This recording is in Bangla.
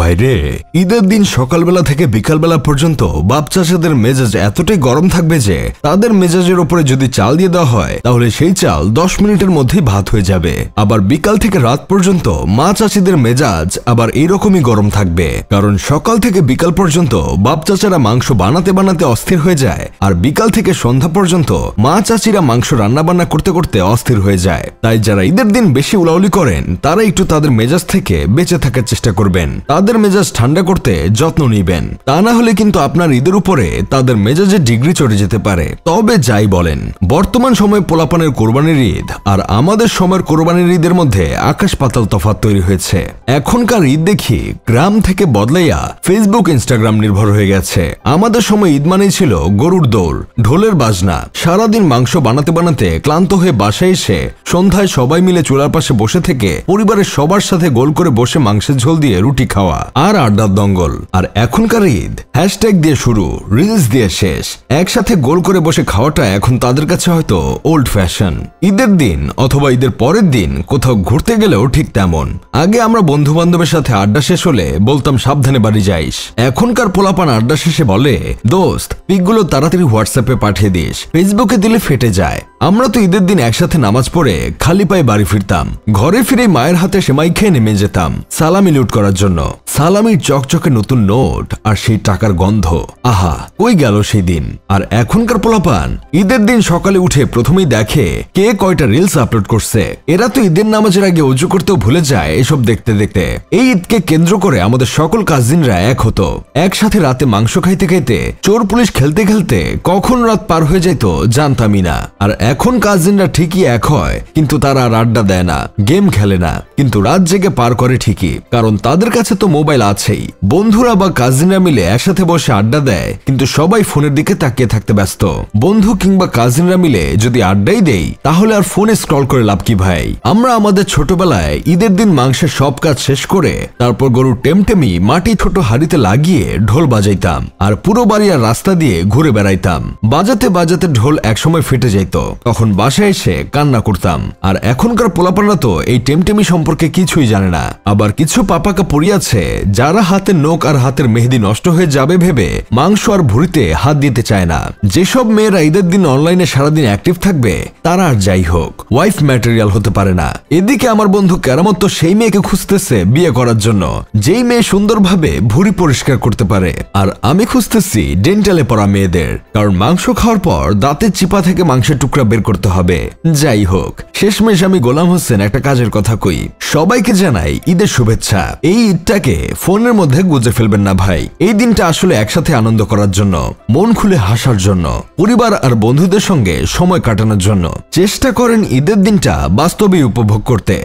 ভাইরে, ঈদের দিন সকালবেলা থেকে বিকালবেলা পর্যন্ত বাপ চাচাদের মেজাজ এতটাই গরম থাকবে যে তাদের মেজাজের উপরে যদি চাল দিয়ে দেওয়া হয় তাহলে সেই চাল 10 মিনিটের মধ্যেই ভাত হয়ে যাবে। আবার বিকাল থেকে রাত পর্যন্ত মা চাচিদের মেজাজ আবার এইরকমই গরম থাকবে, কারণ সকাল থেকে বিকাল পর্যন্ত বাপ চাচারা মাংস বানাতে বানাতে অস্থির হয়ে যায়, আর বিকাল থেকে সন্ধ্যা পর্যন্ত মা চাচিরা মাংস রান্না বান্না করতে করতে অস্থির হয়ে যায়। তাই যারা ঈদের দিন বেশি উলাউলি করেন তারা একটু তাদের মেজাজ থেকে বেঁচে থাকার চেষ্টা করবেন, তাদের মেজাজ ঠান্ডা করতে যত্ন নিবেন। তা না হলে কিন্তু আপনার ঈদের উপরে তাদের মেজাজের ডিগ্রি চড়ে যেতে পারে। তবে যাই বলেন, বর্তমান সময়ে পোলাপানের কোরবানির ঈদ আর আমাদের সময়ের কোরবানির ঈদের মধ্যে আকাশ পাতাল তফাৎ তৈরি হয়েছে। এখনকার ঈদ দেখি গ্রাম থেকে বদলাইয়া ফেসবুক ইনস্টাগ্রাম নির্ভর হয়ে গেছে। আমাদের সময় ঈদ মানেই ছিল গরুর দৌড়, ঢোলের বাজনা, সারাদিন মাংস বানাতে বানাতে ক্লান্ত হয়ে বাসায় এসে সন্ধ্যায় সবাই মিলে চুলার পাশে বসে থেকে পরিবারের সবার সাথে গোল করে বসে মাংসের ঝোল দিয়ে রুটি খাওয়া আর আড্ডার দঙ্গল। আর এখনকার ঈদ হ্যাশট্যাগ দিয়ে শুরু, রিলস দিয়ে শেষ। একসাথে গোল করে বসে খাওয়াটা এখন তাদের কাছে হয়তো ওল্ড ফ্যাশন। ঈদের দিন অথবা ঈদের পরের দিন কোথাও ঘুরতে গেলেও ঠিক তেমন। আগে আমরা বন্ধু বান্ধবের সাথে আড্ডা শেষ হলে বলতাম সাবধানে বাড়ি যাইস। এখনকার পোলাপান আড্ডা শেষে বলে, দোস্ত পিকগুলো তাড়াতাড়ি হোয়াটসঅ্যাপে পাঠিয়ে দিস, ফেসবুকে দিলে ফেটে যায়। আমরা তো ঈদের দিন একসাথে নামাজ পড়ে খালি পায়ে বাড়ি ফিরতাম, ঘরে ফিরে মায়ের হাতে সেমাই খেয়ে নেমে যেতাম সালামি লুট করার জন্য। সালামির চকচকে নতুন নোট আর সেই টাকার গন্ধ, আহা কই গেল সেই দিন। আর এখনকার পোলাপান ঈদের দিন সকালে উঠে প্রথমেই দেখে কে কয়টা রিলস আপলোড করছে। এরা তো ঈদের নামাজের আগে উজু করতেও ভুলে যায় এসব দেখতে দেখতে। এই ঈদকে কেন্দ্র করে আমাদের সকল কাজিনরা এক হতো, একসাথে রাতে মাংস খাইতে খাইতে চোর পুলিশ খেলতে খেলতে কখন রাত পার হয়ে যেত জানতামই না। আর এখন কাজিনরা ঠিকই এক হয়, কিন্তু তারা আর আড্ডা দেয় না, গেম খেলে না, কিন্তু রাত জেগে পার করে ঠিকই, কারণ তাদের কাছে তো মোবাইল আছেই। বন্ধুরা বা কাজিনরা মিলে একসাথে বসে আড্ডা দেয়, কিন্তু সবাই ফোনের দিকে তাকিয়ে থাকতে ব্যস্ত। বন্ধু কিংবা কাজিনরা মিলে যদি আড্ডাই দেই তাহলে আর ফোনে স্ক্রল করে লাভ কি ভাই। আমরা আমাদের ছোটবেলায় ঈদের দিন মাংসের সব কাজ শেষ করে তারপর গরুর টেমটেমি মাটি ছোট হাড়িতে লাগিয়ে ঢোল বাজাইতাম, আর পুরো বাড়ি আর রাস্তা দিয়ে ঘুরে বেড়াইতাম। বাজাতে বাজাতে ঢোল একসময় ফেটে যাইত, তখন বাসায় এসে কান্না করতাম। আর এখনকার পোলাপানরা তো এই টেমটেমি সম্পর্কে কিছুই জানে না। আবার কিছু পাপাকা পড়িয়াছে যারা হাতের নখ আর হাতের মেহেদি নষ্ট হয়ে যাবে ভেবে মাংস আর ভুঁড়িতে হাত দিতে চায় না। যেসব মেয়েরা ঈদের দিন অনলাইনে সারাদিন অ্যাক্টিভ থাকবে তারা আর যাই হোক ওয়াইফ ম্যাটেরিয়াল হতে পারে না। এদিকে আমার বন্ধু কেরামত তো সেই মেয়েকে খুঁজতেছে বিয়ে করার জন্য যেই মেয়ে সুন্দরভাবে ভুঁড়ি পরিষ্কার করতে পারে, আর আমি খুঁজতেছি ডেন্টালে পড়া মেয়েদের, কারণ মাংস খাওয়ার পর দাঁতের চিপা থেকে মাংসের টুকরা বের করতে হবে। যাই হোক, শেষমেশ আমি গোলাম হোসেন একটা কাজের কথা কই, সবাইকে জানাই ঈদের শুভেচ্ছা। এই ঈদটাকে ফোনের মধ্যে গুজে ফেলবেন না ভাই। এই দিনটা আসলে একসাথে আনন্দ করার জন্য, মন খুলে হাসার জন্য, পরিবার আর বন্ধুদের সঙ্গে সময় কাটানোর জন্য। চেষ্টা করেন ঈদের দিনটা বাস্তবে উপভোগ করতে।